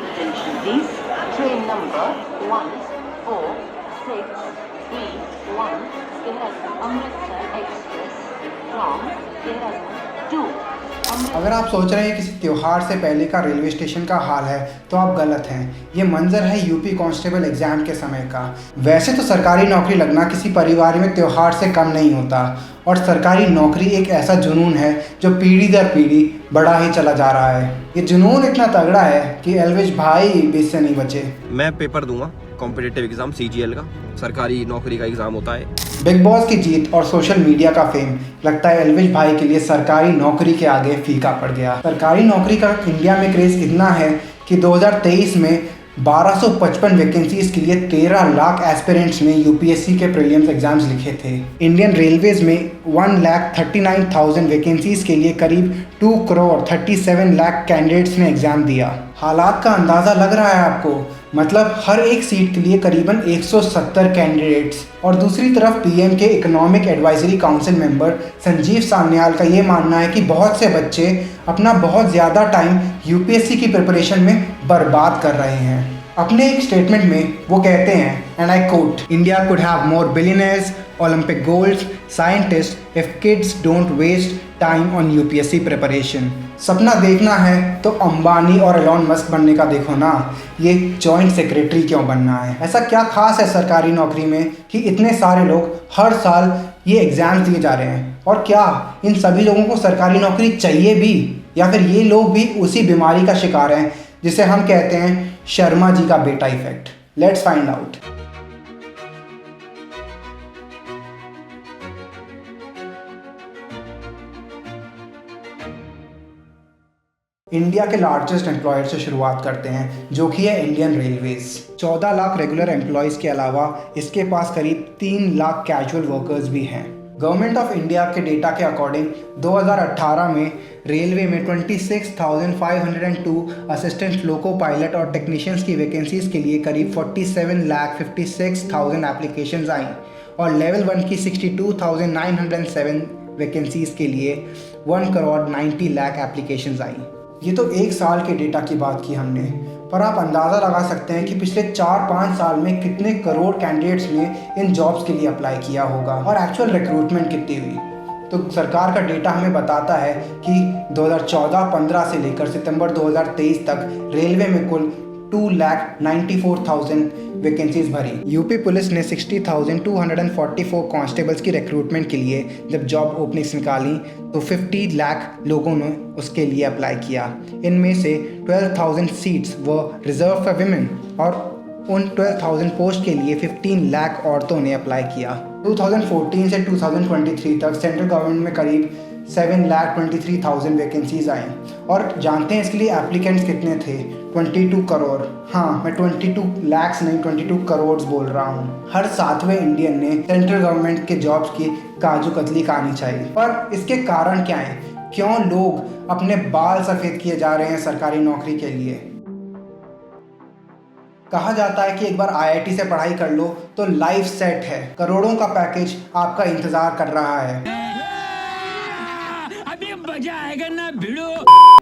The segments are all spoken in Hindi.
Attention please. Train number 146E1 Dehradun Amritsar Express from Dehradun to अगर आप सोच रहे हैं किसी त्यौहार से पहले का रेलवे स्टेशन का हाल है तो आप गलत हैं। ये मंजर है यूपी कांस्टेबल एग्जाम के समय का। वैसे तो सरकारी नौकरी लगना किसी परिवार में त्यौहार से कम नहीं होता और सरकारी नौकरी एक ऐसा जुनून है जो पीढ़ी दर पीढ़ी बढ़ा ही चला जा रहा है। ये जुनून इतना तगड़ा है कि एल्विश भाई भी इससे नहीं बचे। मैं पेपर दूंगा कॉम्पिटिटिव एग्जाम CGL का, सरकारी नौकरी का एग्जाम होता है। बिग बॉस की जीत और सोशल मीडिया का फेम लगता है एल्विश भाई के लिए सरकारी नौकरी के आगे फीका पड़ गया। सरकारी नौकरी का इंडिया में क्रेज इतना है कि 2023 में 1255 वैकेंसीज के लिए 13 लाख एस्पिरेंट्स ने यूपीएससी के प्रीलिम्स एग्जाम्स लिखे थे। इंडियन रेलवेज में 1,39,000 वैकेंसीज के लिए करीब 2 करोड़ 37 लाख कैंडिडेट्स ने एग्जाम दिया। हालात का अंदाज़ा लग रहा है आपको, मतलब हर एक सीट के लिए करीबन 170 कैंडिडेट्स। और दूसरी तरफ पीएम के economic advisory council member Sanjeev Sanyal का ये मानना है कि बहुत से बच्चे अपना बहुत ज़्यादा टाइम यूपीएससी की प्रिपरेशन में बर्बाद कर रहे हैं। अपने एक स्टेटमेंट में वो कहते हैं, and I quote, India could have more billionaires, Olympic golds, scientist if kids don't waste time on UPSC preparation. सपना देखना है तो अंबानी और एलॉन मस्क बनने का देखो ना, ये जॉइंट सेक्रेटरी क्यों बनना है? ऐसा क्या खास है सरकारी नौकरी में कि इतने सारे लोग हर साल ये एग्जाम दिए जा रहे हैं? और क्या इन सभी लोगों को सरकारी नौकरी चाहिए भी, या फिर ये लोग भी उसी बीमारी का शिकार हैं जिसे हम कहते हैं शर्मा जी का बेटा effect? Let's find out. India के लार्जेस्ट एम्प्लॉयर से शुरुआत करते हैं, जो कि है Indian railways. 14 lakh regular employees के अलावा इसके पास करीब 3 लाख कैजुअल वर्कर्स भी हैं। गवर्नमेंट ऑफ इंडिया के डेटा के अकॉर्डिंग 2018 में रेलवे में 26,502 असिस्टेंट लोको पायलट और टेक्नीशियंस की वैकेंसीज़ के लिए करीब 47,56,000 एप्लीकेशंस आई और लेवल 1 की 62,907 वैकेंसीज़ के लिए 1 करोड़ 90 लाख एप्लीकेशंस आई। ये तो एक साल के डेटा की बात की हमने, पर आप अंदाज़ा लगा सकते हैं कि पिछले 4-5 साल में कितने करोड़ कैंडिडेट्स ने इन जॉब्स के लिए अप्लाई किया होगा और एक्चुअल रिक्रूटमेंट कितनी हुई। तो सरकार का डेटा हमें बताता है कि 2014-15 से लेकर सितंबर 2023 तक रेलवे में कुल 2,94,000 वैकेंसीज भरी। यूपी पुलिस ने 60,244 कांस्टेबल्स की रिक्रूटमेंट के लिए जब जॉब ओपनिंग्स निकाली तो 50 लाख लोगों ने उसके लिए अप्लाई किया। इनमें से 12,000 सीट्स वो रिजर्व फॉर विमेन और उन 12,000 पोस्ट के लिए 15 लाख औरतों ने अप्लाई किया। 2014 से 2023 तक सेंट्रल गवर्नमेंट में करीब 7,23,000 वैकेंसीज आई। और जानते हैं इसके लिए एप्लीकेंट्स कितने थे? 22 करोड़। हाँ, मैं 22 लाख नहीं 22 करोड़ बोल रहा हूँ। हर 7वें इंडियन ने सेंट्रल गवर्नमेंट के जॉब्स की काजू कतली कहानी चाहिए। पर इसके कारण क्या है? क्यों लोग अपने बाल सफ़ेद किए जा रहे हैं सरकारी नौकरी के लिए? कहा जाता है कि एक बार IIT से पढ़ाई कर लो तो लाइफ सेट है, करोड़ों का पैकेज आपका इंतजार कर रहा है। अभी मजा आएगा ना भिड़ो।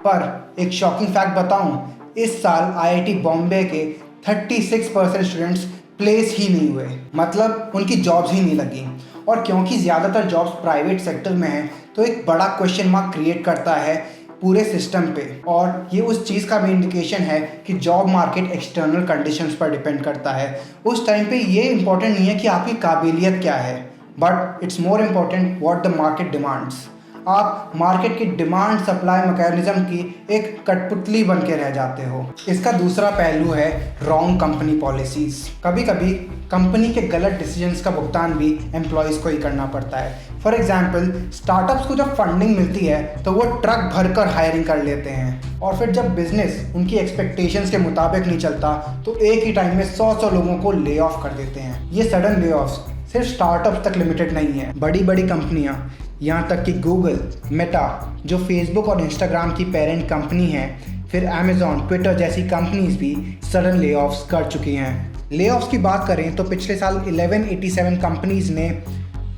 पर एक शॉकिंग फैक्ट बताऊं, इस साल IIT बॉम्बे के 36% स्टूडेंट्स प्लेस ही नहीं हुए, मतलब उनकी जॉब्स ही नहीं लगी। और क्योंकि ज़्यादातर जॉब्स प्राइवेट सेक्टर में हैं तो एक बड़ा क्वेश्चन मार्क क्रिएट करता है पूरे सिस्टम पे। और ये उस चीज़ का भी इंडिकेशन है कि जॉब मार्केट एक्सटर्नल कंडीशंस पर डिपेंड करता है। उस टाइम पे ये इंपॉर्टेंट नहीं है कि आपकी काबिलियत क्या है, but it's more important what the market demands. आप मार्केट की डिमांड सप्लाई मैकेनिज्म की एक कठपुतली बन के रह जाते हो। इसका दूसरा पहलू है रॉन्ग कंपनी पॉलिसीज़। कभी कभी कंपनी के गलत डिसीजंस का भुगतान भी एम्प्लॉयज़ को ही करना पड़ता है। फॉर एग्जाम्पल, स्टार्टअप्स को जब फंडिंग मिलती है तो वो ट्रक भरकर हायरिंग कर लेते हैं और फिर जब बिजनेस उनकी एक्सपेक्टेशंस के मुताबिक नहीं चलता तो एक ही टाइम में 100 लोगों को ले ऑफ कर देते हैं। ये सडन ले ऑफ्स सिर्फ स्टार्टअप्स तक लिमिटेड नहीं है। बड़ी बड़ी कंपनियां, यहाँ तक कि गूगल, मेटा जो फेसबुक और इंस्टाग्राम की पेरेंट कंपनी है, फिर अमेजॉन, ट्विटर जैसी कंपनीज भी सडन ले ऑफ्स कर चुकी हैं। ले ऑफ्स की बात करें तो पिछले साल 1187 कंपनीज ने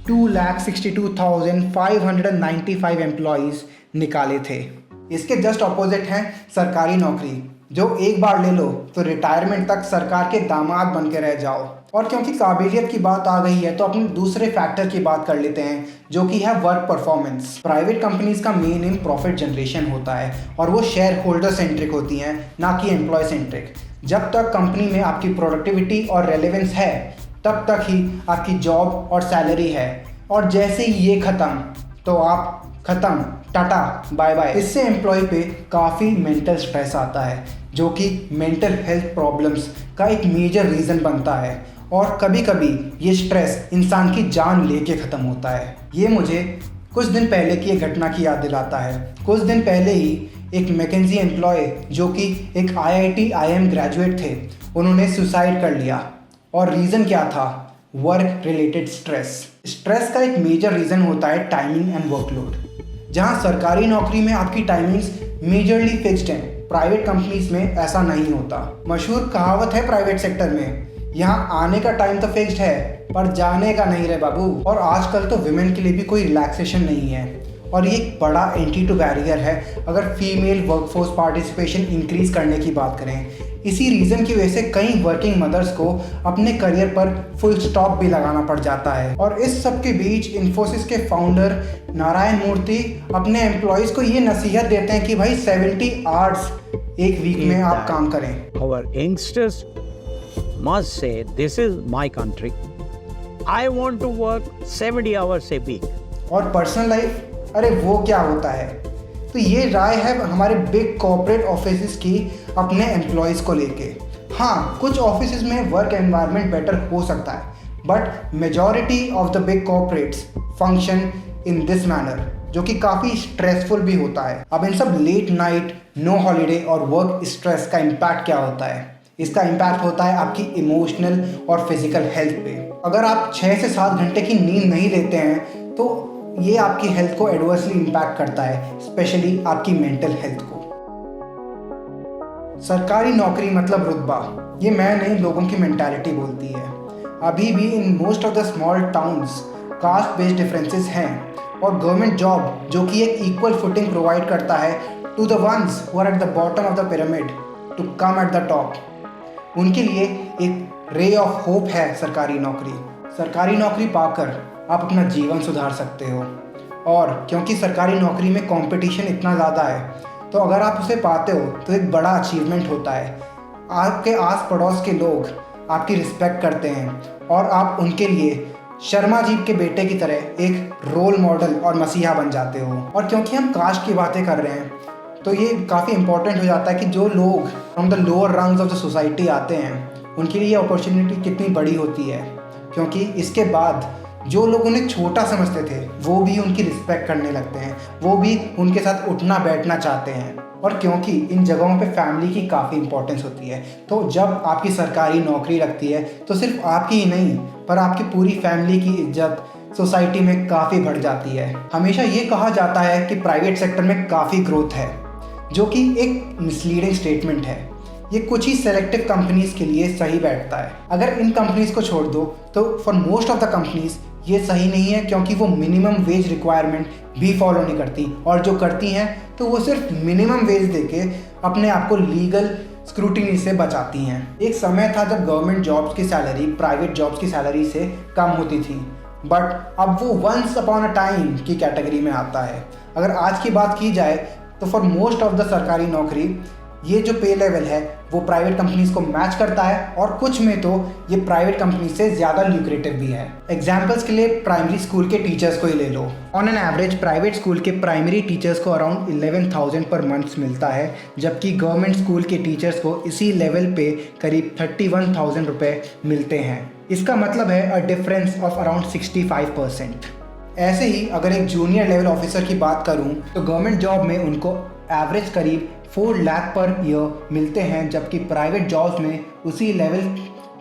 2,62,595 एम्प्लॉयज़ निकाले थे। इसके जस्ट ऑपोजिट है सरकारी नौकरी, जो एक बार ले लो तो रिटायरमेंट तक सरकार के दामाद बन के रह जाओ। और क्योंकि काबिलियत की बात आ गई है तो अपने दूसरे फैक्टर की बात कर लेते हैं, जो कि है वर्क परफॉर्मेंस। प्राइवेट कंपनीज का मेन एम प्रॉफिट जनरेशन होता है और वो शेयर होल्डर सेंट्रिक होती हैं, ना कि एम्प्लॉय सेंट्रिक। जब तक कंपनी में आपकी प्रोडक्टिविटी और रेलेवेंस है तब तक ही आपकी जॉब और सैलरी है, और जैसे ही ये ख़त्म तो आप ख़त्म, टाटा बाय बाय। इससे एम्प्लॉय पे काफ़ी मेंटल स्ट्रेस आता है, जो कि मेंटल हेल्थ प्रॉब्लम्स का एक मेजर रीज़न बनता है, और कभी कभी ये स्ट्रेस इंसान की जान लेके ख़त्म होता है। ये मुझे कुछ दिन पहले की एक घटना की याद दिलाता है। कुछ दिन पहले ही एक मैकेंजी एम्प्लॉय, जो कि एक IIT IIM ग्रेजुएट थे, उन्होंने सुसाइड कर लिया। और रीज़न क्या था? Work related stress. स्ट्रेस का एक मेजर रीज़न होता है टाइमिंग एंड वर्कलोड। जहां सरकारी नौकरी में आपकी टाइमिंग्स मेजरली फिक्स्ड हैं, प्राइवेट कंपनीज में ऐसा नहीं होता। मशहूर कहावत है प्राइवेट सेक्टर में, यहाँ आने का टाइम तो फिक्स्ड है पर जाने का नहीं रे बाबू। और आजकल तो विमेन के लिए भी कोई रिलैक्सेशन नहीं है, और ये एक बड़ा एंटी टू बैरियर है अगर फीमेल वर्कफोर्स पार्टिसिपेशन इंक्रीज करने की बात करें। इसी रीज़न की वजह से कई वर्किंग मदर्स को अपने करियर पर फुल स्टॉप भी लगाना पड़ जाता है। और इस सब के बीच इन्फोसिस के फाउंडर नारायण मूर्ति अपने एम्प्लॉयज़ को ये नसीहत देते हैं कि भाई 70 आवर्स एक वीक में आप काम करें। Our youngsters must say, this is my country. I want to work 70 hours a week. और पर्सनल लाइफ, अरे वो क्या होता है? तो ये राय है हमारे बिग कॉर्पोरेट ऑफिसेस की अपने एम्प्लॉयज़ को लेके। हाँ, कुछ ऑफिसेस में वर्क एनवायरनमेंट बेटर हो सकता है, but majority of the big corporates function in this manner, जो कि काफ़ी स्ट्रेसफुल भी होता है। अब इन सब लेट नाइट, नो हॉलीडे और वर्क स्ट्रेस का इम्पैक्ट क्या होता है? इसका इम्पैक्ट होता है आपकी इमोशनल और फिजिकल हेल्थ पे। अगर आप 6 से 7 घंटे की नींद नहीं लेते हैं तो ये आपकी हेल्थ को एडवर्सली इम्पैक्ट करता है, स्पेशली आपकी मेंटल हेल्थ को। सरकारी नौकरी मतलब रुतबा, ये मैं नहीं, लोगों की मेंटालिटी बोलती है। अभी भी in most of the small towns caste based differences हैं, और गवर्नमेंट जॉब जो कि एक इक्वल फुटिंग प्रोवाइड करता है to the ones who are at the bottom of the pyramid to come at the top, उनके लिए एक रे ऑफ होप है सरकारी नौकरी। सरकारी नौकरी पाकर आप अपना जीवन सुधार सकते हो, और क्योंकि सरकारी नौकरी में कंपटीशन इतना ज़्यादा है, तो अगर आप उसे पाते हो तो एक बड़ा अचीवमेंट होता है। आपके आस पड़ोस के लोग आपकी रिस्पेक्ट करते हैं, और आप उनके लिए शर्मा जी के बेटे की तरह एक रोल मॉडल और मसीहा बन जाते हो। और क्योंकि हम कास्ट की बातें कर रहे हैं तो ये काफ़ी इंपॉर्टेंट हो जाता है कि जो लोग from the lower rungs of the society आते हैं, उनके लिए ये अपॉर्चुनिटी कितनी बड़ी होती है, क्योंकि इसके बाद जो लोग उन्हें छोटा समझते थे वो भी उनकी रिस्पेक्ट करने लगते हैं, वो भी उनके साथ उठना बैठना चाहते हैं। और क्योंकि इन जगहों पे फैमिली की काफ़ी इंपॉर्टेंस होती है, तो जब आपकी सरकारी नौकरी लगती है तो सिर्फ आपकी ही नहीं पर आपकी पूरी फैमिली की इज्जत सोसाइटी में काफ़ी बढ़ जाती है। हमेशा ये कहा जाता है कि प्राइवेट सेक्टर में काफ़ी ग्रोथ है, जो कि एक मिसलीडिंग स्टेटमेंट है। ये कुछ ही सेलेक्टिव कंपनीज के लिए सही बैठता है। अगर इन कंपनीज को छोड़ दो तो for most of the companies ये सही नहीं है, क्योंकि वो मिनिमम वेज रिक्वायरमेंट भी फॉलो नहीं करती, और जो करती हैं तो वो सिर्फ मिनिमम वेज देके अपने आप को लीगल स्क्रूटिनी से बचाती हैं। एक समय था जब गवर्नमेंट जॉब्स की सैलरी प्राइवेट जॉब्स की सैलरी से कम होती थी, बट अब वो वंस अपॉन अ टाइम की कैटेगरी में आता है। अगर आज की बात की जाए तो फॉर मोस्ट ऑफ द सरकारी नौकरी ये जो पे लेवल है वो प्राइवेट कंपनीज को मैच करता है, और कुछ में तो ये प्राइवेट कंपनी से ज़्यादा ल्यूक्रेटिव भी है। एग्जाम्पल्स के लिए प्राइमरी स्कूल के टीचर्स को ही ले लो। On an average private school के प्राइमरी टीचर्स को अराउंड 11,000 पर मंथ मिलता है, जबकि गवर्नमेंट स्कूल के टीचर्स को इसी लेवल पे करीब 31,000 रुपये मिलते हैं। इसका मतलब है अ डिफरेंस ऑफ अराउंड 65%। ऐसे ही अगर एक जूनियर लेवल ऑफिसर की बात करूं तो गवर्नमेंट जॉब में उनको एवरेज करीब 4 लाख पर ईयर मिलते हैं, जबकि प्राइवेट जॉब्स में उसी लेवल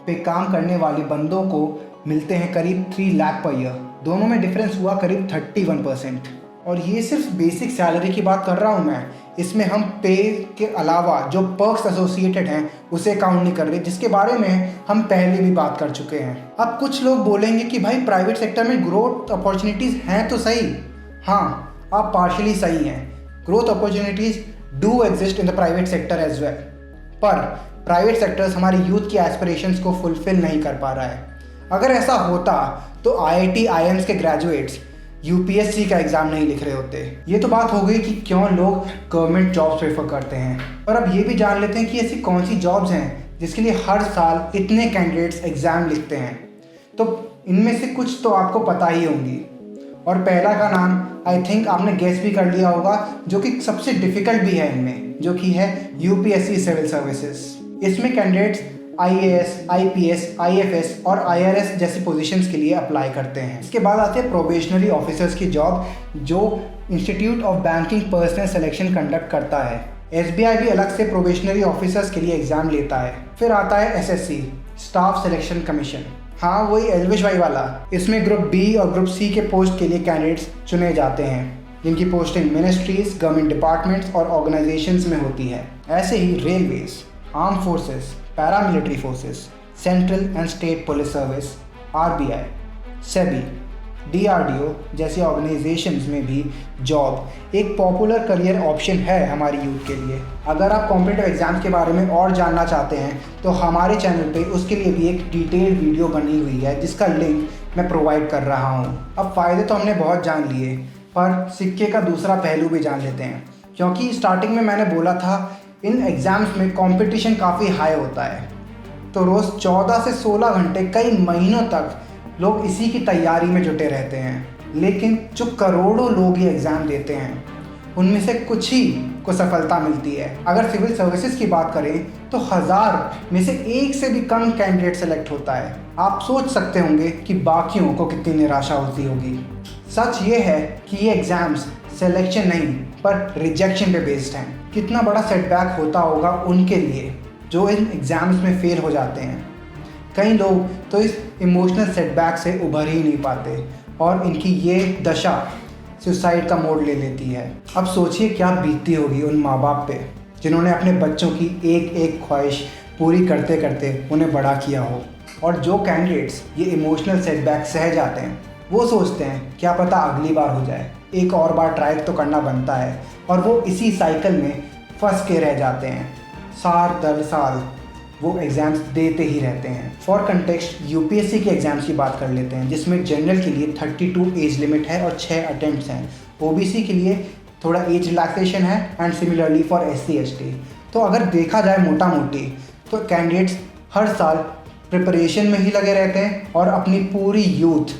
पे काम करने वाले बंदों को मिलते हैं करीब 3 लाख पर ईयर। दोनों में डिफरेंस हुआ करीब 31%। और ये सिर्फ बेसिक सैलरी की बात कर रहा हूँ मैं, इसमें हम पे के अलावा जो पर्क्स एसोसिएटेड हैं उसे काउंट नहीं कर रहे, जिसके बारे में हम पहले भी बात कर चुके हैं। अब कुछ लोग बोलेंगे कि भाई प्राइवेट सेक्टर में ग्रोथ अपॉर्चुनिटीज़ हैं तो सही। हाँ, आप पार्शली सही हैं, growth opportunities do exist in the private sector as well, पर प्राइवेट सेक्टर्स हमारे यूथ की एस्पिरेशंस को फुलफिल नहीं कर पा रहा है। अगर ऐसा होता तो IIT IIMs के ग्रेजुएट्स UPSC का एग्ज़ाम नहीं लिख रहे होते। ये तो बात हो गई कि क्यों लोग गवर्नमेंट जॉब्स प्रेफर करते हैं, पर अब ये भी जान लेते हैं कि ऐसी कौन सी जॉब्स हैं जिसके लिए हर साल इतने कैंडिडेट्स एग्ज़ाम लिखते हैं। तो इनमें से कुछ तो आपको पता ही होंगी, और पहला का नाम आई थिंक आपने गेस भी कर लिया होगा, जो कि सबसे डिफ़िकल्ट भी है इनमें, जो कि है UPSC सिविल सर्विसेज। इसमें कैंडिडेट्स IAS, IPS, IFS और IRS जैसी पोजीशंस के लिए अप्लाई करते हैं। इसके बाद आते हैं प्रोबेशनरी ऑफिसर्स की जॉब, जो institute of banking personal selection conduct करता है। SBI भी अलग से प्रोबेशनरी ऑफिसर्स के लिए एग्ज़ाम लेता है। फिर आता है SSC, स्टाफ सिलेक्शन कमीशन। हाँ, वही एल्विश भाई वाला। इसमें ग्रुप B और ग्रुप C के पोस्ट के लिए कैंडिडेट्स चुने जाते हैं, जिनकी पोस्टिंग मिनिस्ट्रीज, गवर्नमेंट डिपार्टमेंट्स और ऑर्गेनाइजेशंस में होती है। ऐसे ही railways, arm forces, paramilitary forces, central and state police service, RBI, SEBI, DRDO जैसी ऑर्गेनाइजेशंस में भी जॉब एक पॉपुलर करियर ऑप्शन है हमारी यूथ के लिए। अगर आप कॉम्पिटिटिव एग्जाम्स के बारे में और जानना चाहते हैं तो हमारे चैनल पे उसके लिए भी एक डिटेल्ड वीडियो बनी हुई है, जिसका लिंक मैं प्रोवाइड कर रहा हूँ। अब फ़ायदे तो हमने बहुत जान लिए, पर सिक्के का दूसरा पहलू भी जान लेते हैं, क्योंकि स्टार्टिंग में मैंने बोला था इन एग्ज़ाम्स में कंपटीशन काफ़ी हाई होता है। तो रोज़ 14 से 16 घंटे कई महीनों तक लोग इसी की तैयारी में जुटे रहते हैं। लेकिन जो करोड़ों लोग ये एग्ज़ाम देते हैं, उनमें से कुछ ही को सफलता मिलती है। अगर सिविल सर्विसेज की बात करें तो 1000 में से एक से भी कम कैंडिडेट सेलेक्ट होता है। आप सोच सकते होंगे कि बाकियों को कितनी निराशा होती होगी। सच ये है कि ये एग्ज़ाम्स सिलेक्शन नहीं पर रिजेक्शन पे बेस्ड हैं। कितना बड़ा सेटबैक होता होगा उनके लिए जो इन एग्ज़ाम्स में फेल हो जाते हैं। कई लोग तो इस इमोशनल सेटबैक से उभर ही नहीं पाते और इनकी ये दशा सुसाइड का मोड़ ले लेती है। अब सोचिए क्या बीतती होगी उन माँ बाप पे जिन्होंने अपने बच्चों की एक एक ख्वाहिश पूरी करते करते उन्हें बड़ा किया हो। और जो कैंडिडेट्स ये इमोशनल सेटबैक सह जाते हैं वो सोचते हैं क्या पता अगली बार हो जाए, एक और बार ट्राई तो करना बनता है, और वो इसी साइकिल में फंस के रह जाते हैं। साल दर साल वो एग्ज़ाम्स देते ही रहते हैं। फॉर कंटेक्स्ट UPSC के एग्ज़ाम्स की बात कर लेते हैं, जिसमें जनरल के लिए 32 एज लिमिट है और 6 अटेम्प्ट्स हैं। OBC के लिए थोड़ा एज रिलैक्सेशन है and similarly for SC ST। तो अगर देखा जाए मोटा मोटी तो कैंडिडेट्स हर साल प्रिपरेशन में ही लगे रहते हैं और अपनी पूरी यूथ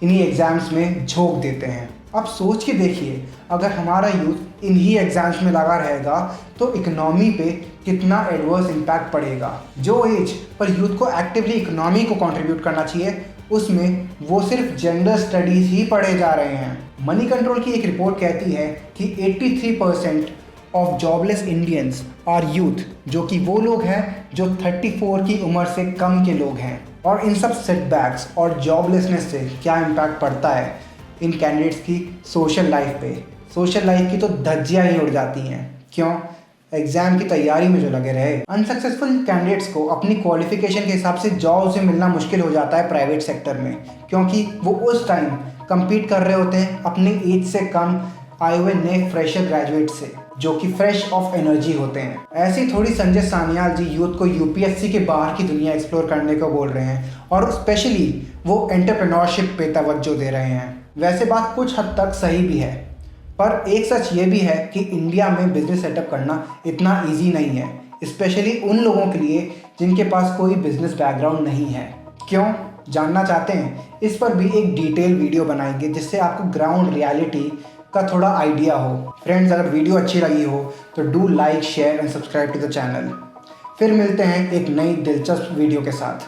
इन्हीं एग्ज़ाम्स में झोंक देते हैं। अब सोच के देखिए, अगर हमारा यूथ इन्हीं एग्ज़ाम्स में लगा रहेगा तो इकोनॉमी पे कितना एडवर्स इम्पैक्ट पड़ेगा। जो एज पर यूथ को एक्टिवली इकोनॉमी को कंट्रीब्यूट करना चाहिए, उसमें वो सिर्फ जेंडर स्टडीज़ ही पढ़े जा रहे हैं। मनी कंट्रोल की एक रिपोर्ट कहती है कि 83% of jobless Indians are youth, जो कि वो लोग हैं जो 34 की उम्र से कम के लोग हैं। और इन सब सेटबैक्स और जॉबलेसनेस से क्या इम्पैक्ट पड़ता है इन कैंडिडेट्स की सोशल लाइफ पे। सोशल लाइफ की तो धज्जियाँ ही उड़ जाती हैं। क्यों? एग्ज़ाम की तैयारी में जो लगे रहे। अनसक्सेसफुल कैंडिडेट्स को अपनी क्वालिफिकेशन के हिसाब से जॉब से मिलना मुश्किल हो जाता है प्राइवेट सेक्टर में, क्योंकि वो उस टाइम compete कर रहे होते हैं अपनी एज से कम आए हुए नए फ्रेशर ग्रेजुएट से, जो कि फ्रेश ऑफ एनर्जी होते हैं। ऐसी थोड़ी संजय सान्याल जी यूथ को UPSC के बाहर की दुनिया एक्सप्लोर करने को बोल रहे हैं, और स्पेशली वो एंटरप्रेन्योरशिप पे तवज्जो दे रहे हैं। वैसे बात कुछ हद तक सही भी है, पर एक सच ये भी है कि इंडिया में बिजनेस सेटअप करना इतना ईजी नहीं है, स्पेशली उन लोगों के लिए जिनके पास कोई बिजनेस बैकग्राउंड नहीं है। क्यों? जानना चाहते हैं? इस पर भी एक डिटेल वीडियो बनाएंगे जिससे आपको ग्राउंड रियलिटी का थोड़ा आइडिया हो। फ्रेंड्स, अगर वीडियो अच्छी लगी हो तो do like, share and subscribe to the channel. फिर मिलते हैं एक नई दिलचस्प वीडियो के साथ।